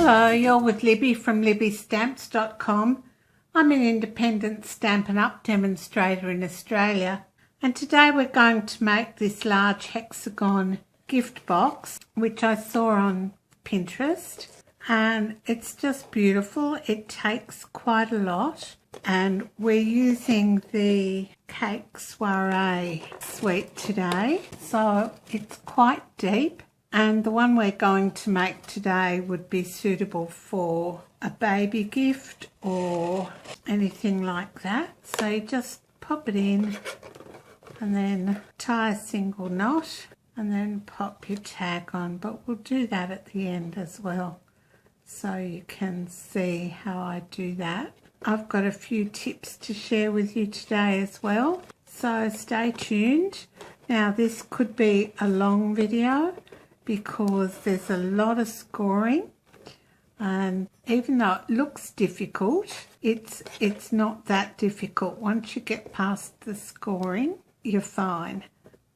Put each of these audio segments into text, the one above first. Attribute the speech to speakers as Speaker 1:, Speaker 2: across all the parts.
Speaker 1: Hello, you're with Libby from libbystamps.com. I'm an independent Stampin' Up demonstrator in Australia, and today we're going to make this large hexagon gift box, which I saw on Pinterest, and it's just beautiful. It takes quite a lot, and we're using the Cake Soirée suite today, so it's quite deep. And the one we're going to make today would be suitable for a baby gift or anything like that. So you just pop it in and then tie a single knot and then pop your tag on. But we'll do that at the end as well, so you can see how I do that. I've got a few tips to share with you today as well, so stay tuned. Now this could be a long video, because there's a lot of scoring, and even though it looks difficult, it's not that difficult. Once you get past the scoring, you're fine,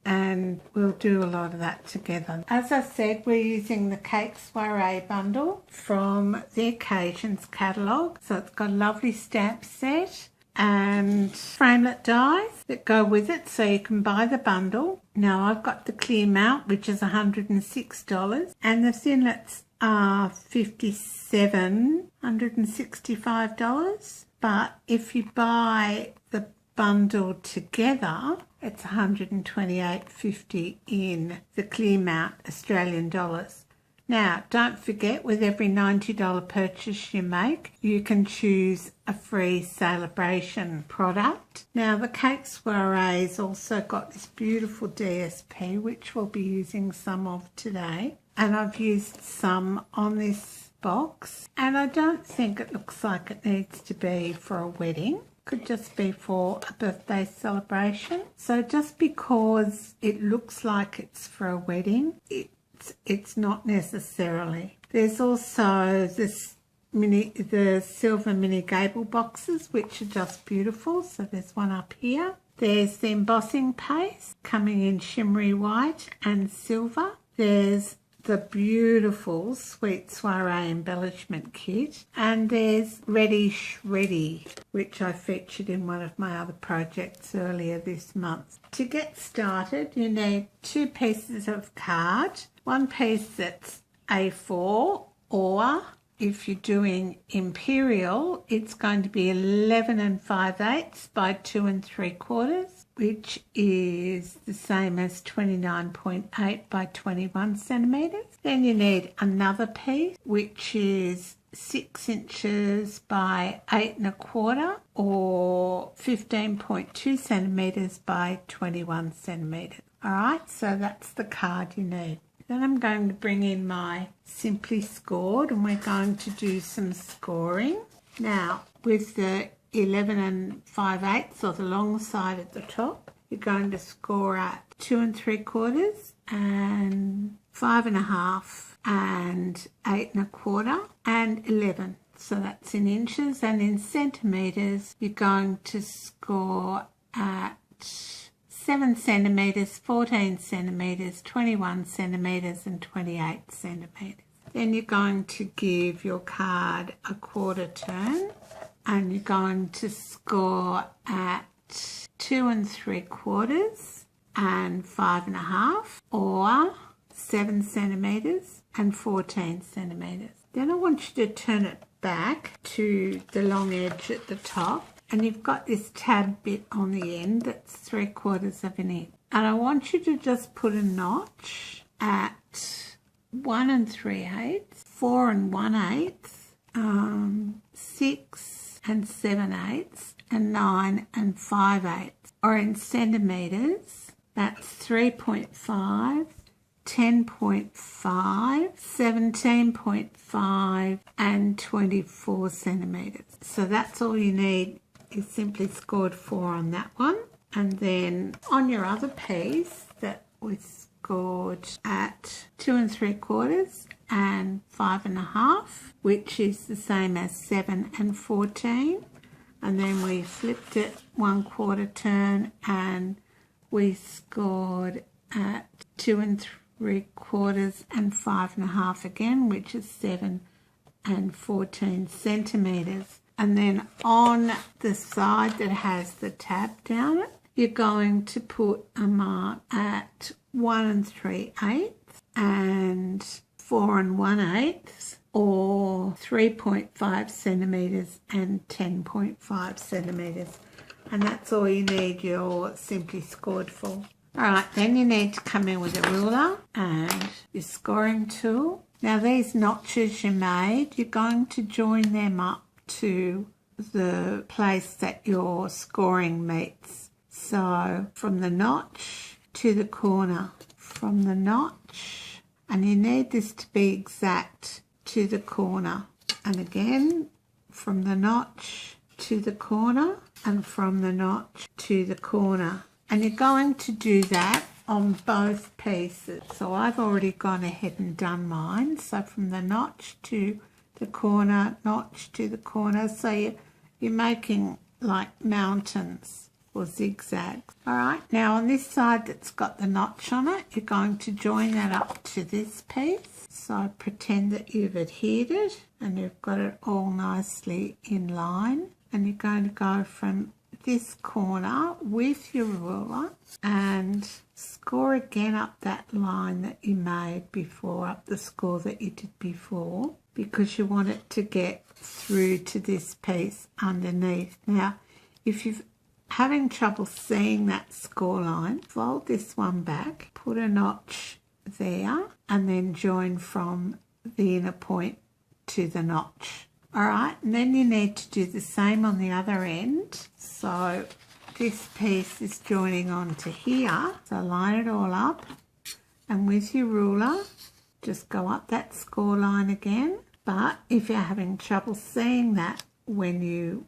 Speaker 1: and we'll do a lot of that together. As I said, we're using the Cake Soirée bundle from the Occasions catalogue, so it's got a lovely stamp set and framelit dies that go with it, so you can buy the bundle. Now I've got the clear mount, which is $106, and the thinlits are $165, but if you buy the bundle together, it's $128.50 in the clear mount Australian dollars. Now, don't forget, with every $90 purchase you make, you can choose a free celebration product. Now, the Cake Soirée's also got this beautiful DSP, which we'll be using some of today. And I've used some on this box. And I don't think it looks like it needs to be for a wedding. Could just be for a birthday celebration. So just because it looks like it's for a wedding, it's not necessarily. There's also the silver mini gable boxes, which are just beautiful. So there's one up here. There's the embossing paste coming in shimmery white and silver. There's the beautiful Sweet Soirée embellishment kit, and there's Ready Shreddy, which I featured in one of my other projects earlier this month. To get started, you need 2 pieces of card, one piece that's A4, or if you're doing Imperial, it's going to be 11 5/8 by 2 3/4, which is the same as 29.8 by 21 centimeters. Then you need another piece, which is 6 inches by 8 1/4, or 15.2 centimeters by 21 centimeters. All right, so that's the card you need. Then I'm going to bring in my Simply Scored, and we're going to do some scoring. Now, with the 11 5/8, or the long side at the top, you're going to score at 2 3/4 and 5 1/2 and 8 1/4 and 11. So that's in inches, and in centimeters, you're going to score at 7 centimeters, 14 centimeters, 21 centimeters, and 28 centimeters. Then you're going to give your card a quarter turn, and you're going to score at 2 3/4 and 5 1/2, or 7 centimeters and 14 centimeters. Then I want you to turn it back to the long edge at the top, and you've got this tab bit on the end that's 3/4 of an inch. And I want you to just put a notch at 1 3/8, 4 1/8, 6 7/8, and 9 5/8. Or in centimeters, that's 3.5, 10.5, 17.5, and 24 centimeters. So that's all you need. Is Simply Scored 4 on that one. And then on your other piece that was scored at 2 3/4 and 5 1/2, which is the same as 7 and 14. And then we flipped it 1/4 turn, and we scored at 2 3/4 and 5 1/2 again, which is 7 and 14 centimetres. And then on the side that has the tab down it, you're going to put a mark at 1 3/8 and 4 1/8, or 3.5 centimetres and 10.5 centimetres. And that's all you need your Simply Scored for. Alright, then you need to come in with a ruler and your scoring tool. Now these notches you made, you're going to join them up to the place that your scoring meets. So from the notch to the corner, from the notch, and you need this to be exact to the corner, and again from the notch to the corner, and from the notch to the corner. And you're going to do that on both pieces. So I've already gone ahead and done mine. So from the notch to the corner, notch to the corner. So you're making like mountains or zigzags. All right, now on this side that's got the notch on it, you're going to join that up to this piece. So pretend that you've adhered it and you've got it all nicely in line. And you're going to go from this corner with your ruler and score again up that line that you made before, up the score that you did before, because you want it to get through to this piece underneath. Now, if you're having trouble seeing that score line, fold this one back, put a notch there, and then join from the inner point to the notch. All right, and then you need to do the same on the other end. So this piece is joining on to here. So line it all up, and with your ruler, just go up that score line again. But if you're having trouble seeing that when you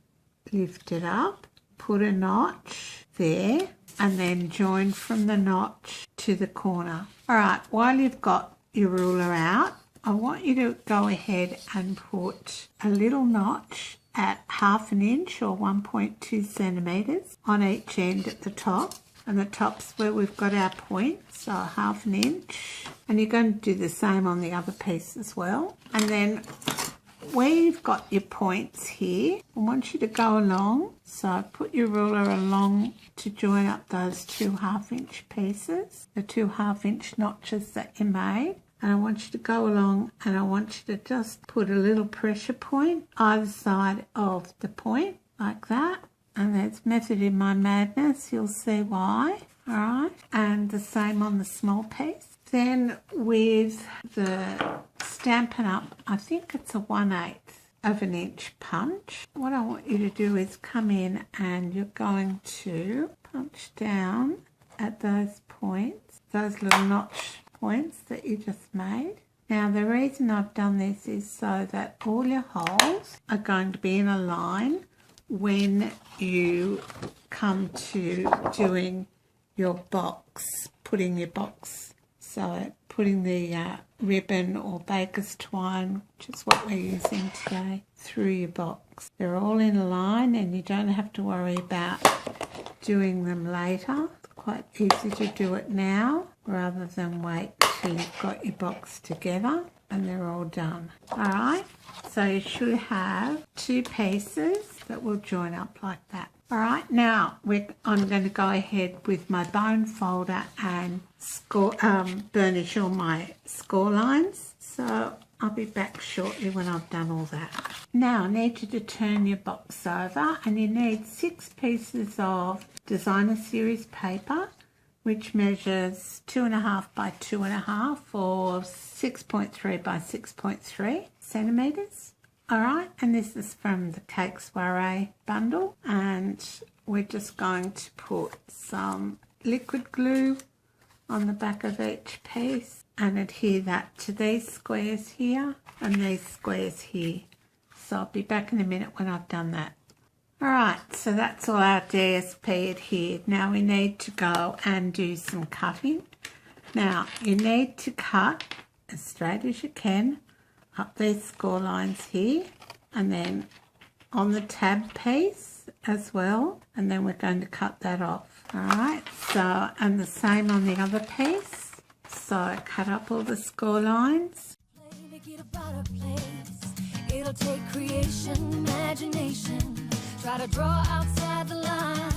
Speaker 1: lift it up, put a notch there, and then join from the notch to the corner. All right, while you've got your ruler out, I want you to go ahead and put a little notch at 1/2 inch or 1.2 centimetres on each end at the top. And the top's where we've got our point, so 1/2 inch. And you're going to do the same on the other piece as well. And then where you've got your points here, I want you to go along. So put your ruler along to join up those 2 1/2 inch pieces, the 2 1/2 inch notches that you made. And I want you to go along and I want you to just put a little pressure point either side of the point, like that. And there's method in my madness, you'll see why. All right, and the same on the small piece. Then with the Stampin' Up, I think it's a 1/8 of an inch punch. What I want you to do is come in and you're going to punch down at those points, those little notch points that you just made. Now the reason I've done this is so that all your holes are going to be in a line when you come to doing your box, putting your box. So putting the ribbon or baker's twine, which is what we're using today, through your box. They're all in a line and you don't have to worry about doing them later. It's quite easy to do it now rather than wait till you've got your box together and they're all done. Alright, so you should have 2 pieces that will join up like that. Alright, now I'm going to go ahead with my bone folder and burnish all my score lines. So I'll be back shortly when I've done all that. Now I need you to turn your box over and you need 6 pieces of designer series paper, which measures 2.5 by 2.5 or 6.3 by 6.3 centimetres. Alright, and this is from the Cake Soirée bundle, and we're just going to put some liquid glue on the back of each piece and adhere that to these squares here and these squares here. So I'll be back in a minute when I've done that. Alright, so that's all our DSP adhered. Now we need to go and do some cutting. Now you need to cut as straight as you can up these score lines here and then on the tab piece as well, and then we're going to cut that off. Alright, so and the same on the other piece. So cut up all the score lines.
Speaker 2: So take creation, imagination, try to draw outside the line.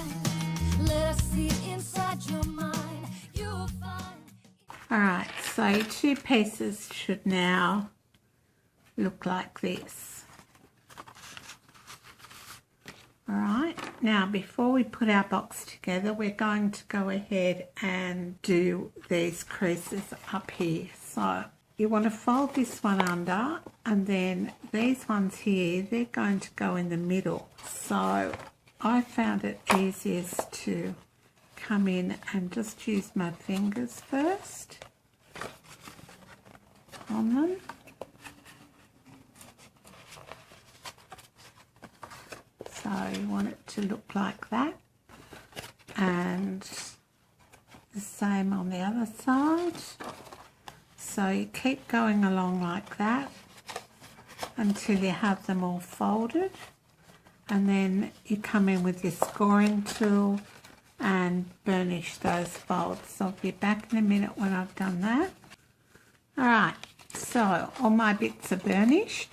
Speaker 2: Let us see inside your mind. You'll find.
Speaker 1: Alright, so your two pieces should now look like this. Alright, now before we put our box together, we're going to go ahead and do these creases up here. So you want to fold this one under, and then these ones here, they're going to go in the middle. So I found it easiest to come in and just use my fingers first on them. So you want it to look like that, and the same on the other side. So you keep going along like that until you have them all folded, and then you come in with your scoring tool and burnish those folds. So I'll be back in a minute when I've done that. Alright, so all my bits are burnished,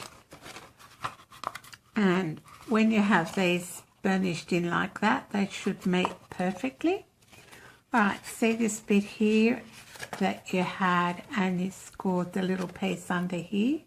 Speaker 1: and when you have these burnished in like that, they should meet perfectly. Alright, see this bit here that you had, and you scored the little piece under here?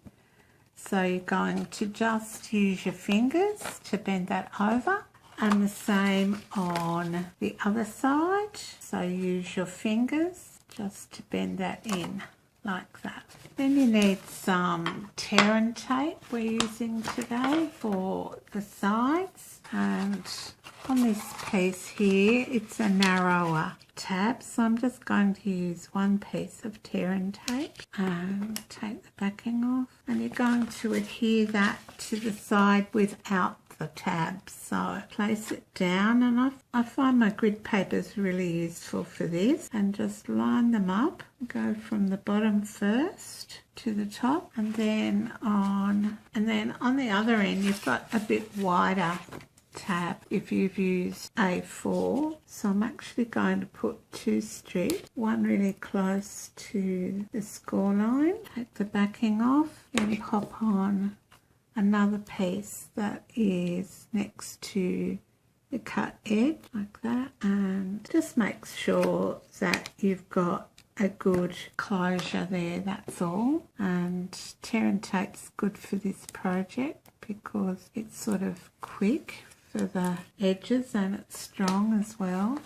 Speaker 1: So you're going to just use your fingers to bend that over, and the same on the other side. So use your fingers just to bend that in like that. Then you need some tear and tape we're using today for the sides, and on this piece here it's a narrower tab, so I'm just going to use one piece of tear and tape and take the backing off, and you're going to adhere that to the side without the tabs. So place it down, and I find my grid paper is really useful for this, and just line them up. Go from the bottom first to the top, and then on the other end you've got a bit wider tab if you've used A4. So I'm actually going to put two strips, one really close to the score line. Take the backing off, then pop on another piece that is next to the cut edge like that, and just make sure that you've got a good closure there, that's all. And tear and tape's good for this project because it's sort of quick for the edges and it's strong as well,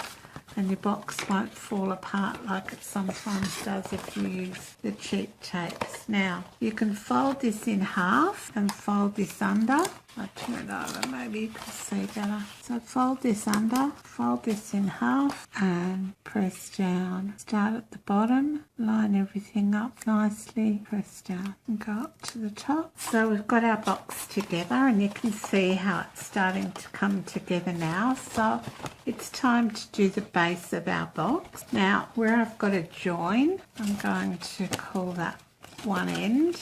Speaker 1: and your box won't fall apart like it sometimes does if you use the cheap tapes. Now you can fold this in half and fold this under. I'll turn it over, maybe you can see better. So fold this under, fold this in half and press down. Start at the bottom, line everything up nicely, press down and go up to the top. So we've got our box together, and you can see how it's starting to come together now. So it's time to do the base of our box. Now where I've got a join, I'm going to call that one end.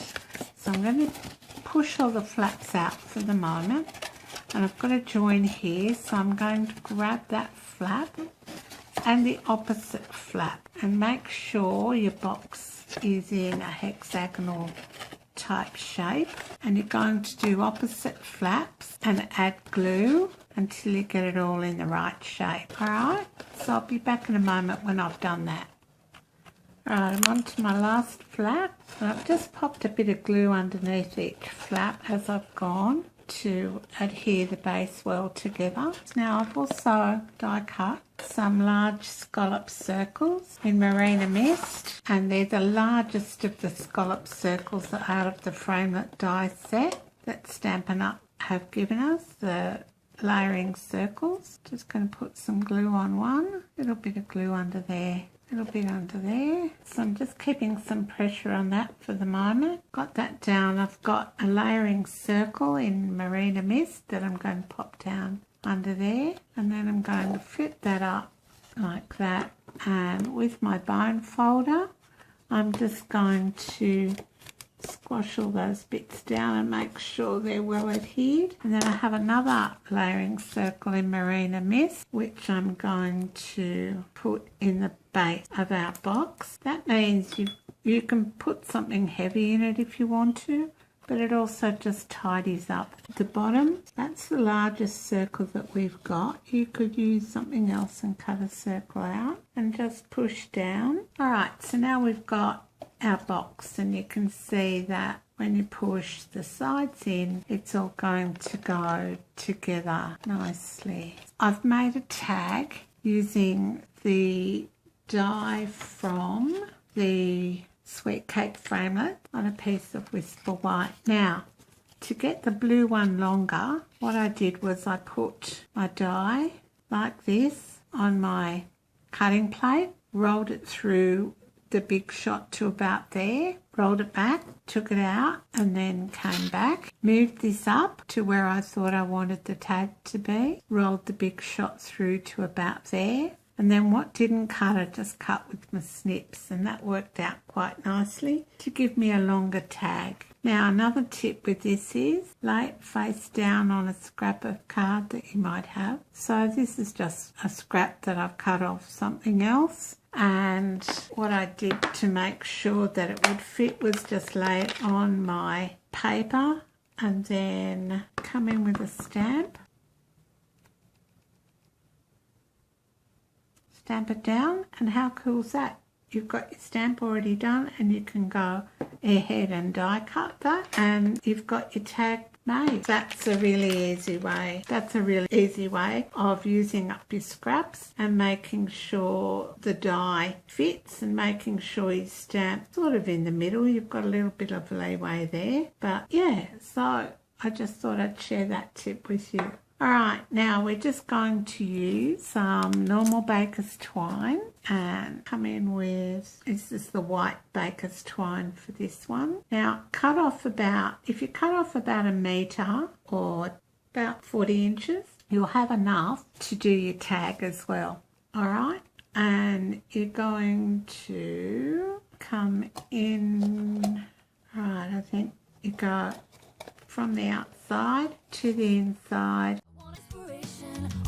Speaker 1: So I'm going to push all the flaps out for the moment, and I've got a join here, so I'm going to grab that flap and the opposite flap, and make sure your box is in a hexagonal type shape, and you're going to do opposite flaps and add glue until you get it all in the right shape. Alright, so I'll be back in a moment when I've done that. Alright, I'm on to my last flap, and I've just popped a bit of glue underneath each flap as I've gone to adhere the base well together. Now I've also die cut some large scallop circles in Marina Mist, and they're the largest of the scallop circles out of the framelit die set that Stampin' Up have given us, the layering circles. Just going to put some glue on one, a little bit of glue under there, a little bit under there. So I'm just keeping some pressure on that for the moment. Got that down. I've got a layering circle in Marina Mist that I'm going to pop down under there, and then I'm going to flip that up like that, and with my bone folder I'm just going to squash all those bits down and make sure they're well adhered. And then I have another layering circle in Marina Mist which I'm going to put in the base of our box. That means you can put something heavy in it if you want to, but it also just tidies up the bottom. That's the largest circle that we've got. You could use something else and cut a circle out and just push down. All right, so now we've got our box, and you can see that when you push the sides in, it's all going to go together nicely. I've made a tag using the die from the Sweet Cake Framelit on a piece of Whisper White. Now, to get the blue one longer, what I did was I put my die like this on my cutting plate, rolled it through the big shot to about there, rolled it back, took it out, and then came back, moved this up to where I thought I wanted the tag to be, rolled the big shot through to about there, and then what didn't cut, I just cut with my snips, and that worked out quite nicely to give me a longer tag. Now, another tip with this is lay it face down on a scrap of card that you might have. So this is just a scrap that I've cut off something else. And what I did to make sure that it would fit was just lay it on my paper and then come in with a stamp. Stamp it down, and how cool is that? You've got your stamp already done, and you can go ahead and die cut that, and you've got your tag made. That's a really easy way. That's a really easy way of using up your scraps and making sure the die fits and making sure you stamp sort of in the middle. You've got a little bit of leeway there, but yeah, so I just thought I'd share that tip with you. All right, now we're just going to use some normal baker's twine and come in with, this is the white baker's twine for this one. Now cut off about, if you cut off about 1 metre or about 40 inches, you'll have enough to do your tag as well. All right, and you're going to come in, right, I think you go from the outside to the inside.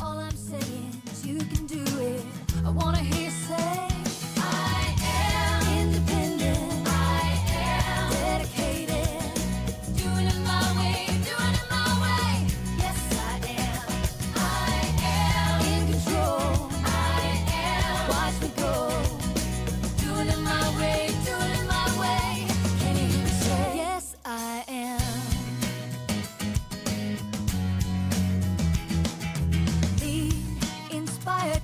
Speaker 2: All I'm saying is you can do it. I want to hear you say, I am independent. I am dedicated. Doing it my way, doing it my way. Yes, I am. I am in control. I am. Watch me go. Doing it my way, doing it my way. Can you hear me say, yes, I am.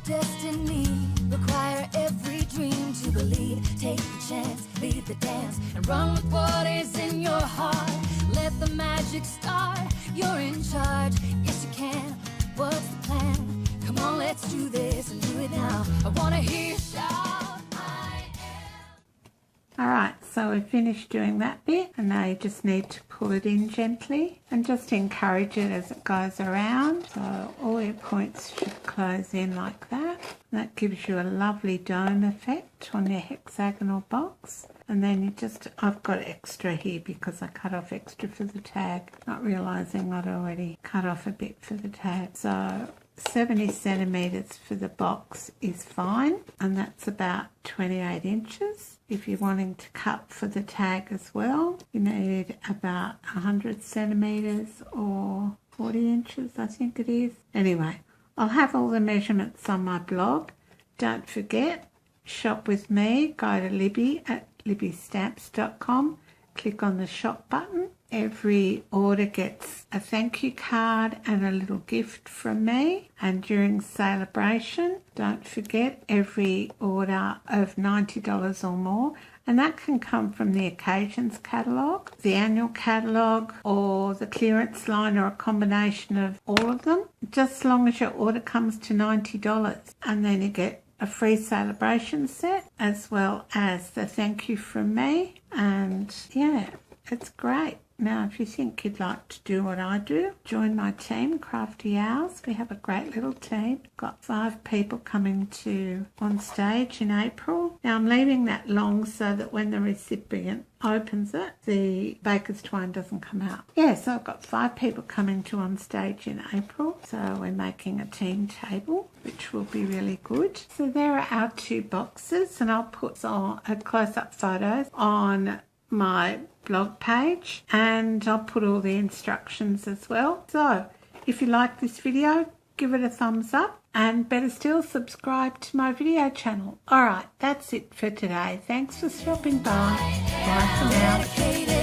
Speaker 2: Destiny require every dream to believe. Take the chance, lead the dance, and run with what is in your heart. Let the magic start. You're in charge. Yes, you can. What's the plan? Come on, let's do this and do it now. I want to hear you shout. I am.
Speaker 1: All right, so we've finished doing that bit, and now you just need to pull it in gently and just encourage it as it goes around. So all your points should close in like that. That gives you a lovely dome effect on your hexagonal box. And then you just, I've got extra here because I cut off extra for the tag, not realising I'd already cut off a bit for the tag. So 70 centimetres for the box is fine, and that's about 28 inches. If you're wanting to cut for the tag as well, you need about 100 centimetres or 40 inches, I think it is. Anyway, I'll have all the measurements on my blog. Don't forget, shop with me. Go to Libby at libbystamps.com. Click on the shop button. Every order gets a thank you card and a little gift from me. And during celebration, don't forget, every order of $90 or more, and that can come from the occasions catalogue, the annual catalogue, or the clearance line, or a combination of all of them, just as long as your order comes to $90. And then you get a free celebration set as well as the thank you from me. And yeah, it's great. Now, if you think you'd like to do what I do, join my team, Crafty Owls. We have a great little team. Got 5 people coming to on stage in April. Now, I'm leaving that long so that when the recipient opens it, the baker's twine doesn't come out. Yeah, so I've got 5 people coming to on stage in April. So we're making a team table, which will be really good. So there are our 2 boxes, and I'll put on a close-up photos on my blog page, and I'll put all the instructions as well. So if you like this video, give it a thumbs up, and better still, subscribe to my video channel. Alright, that's it for today. Thanks for stopping by. Bye for now.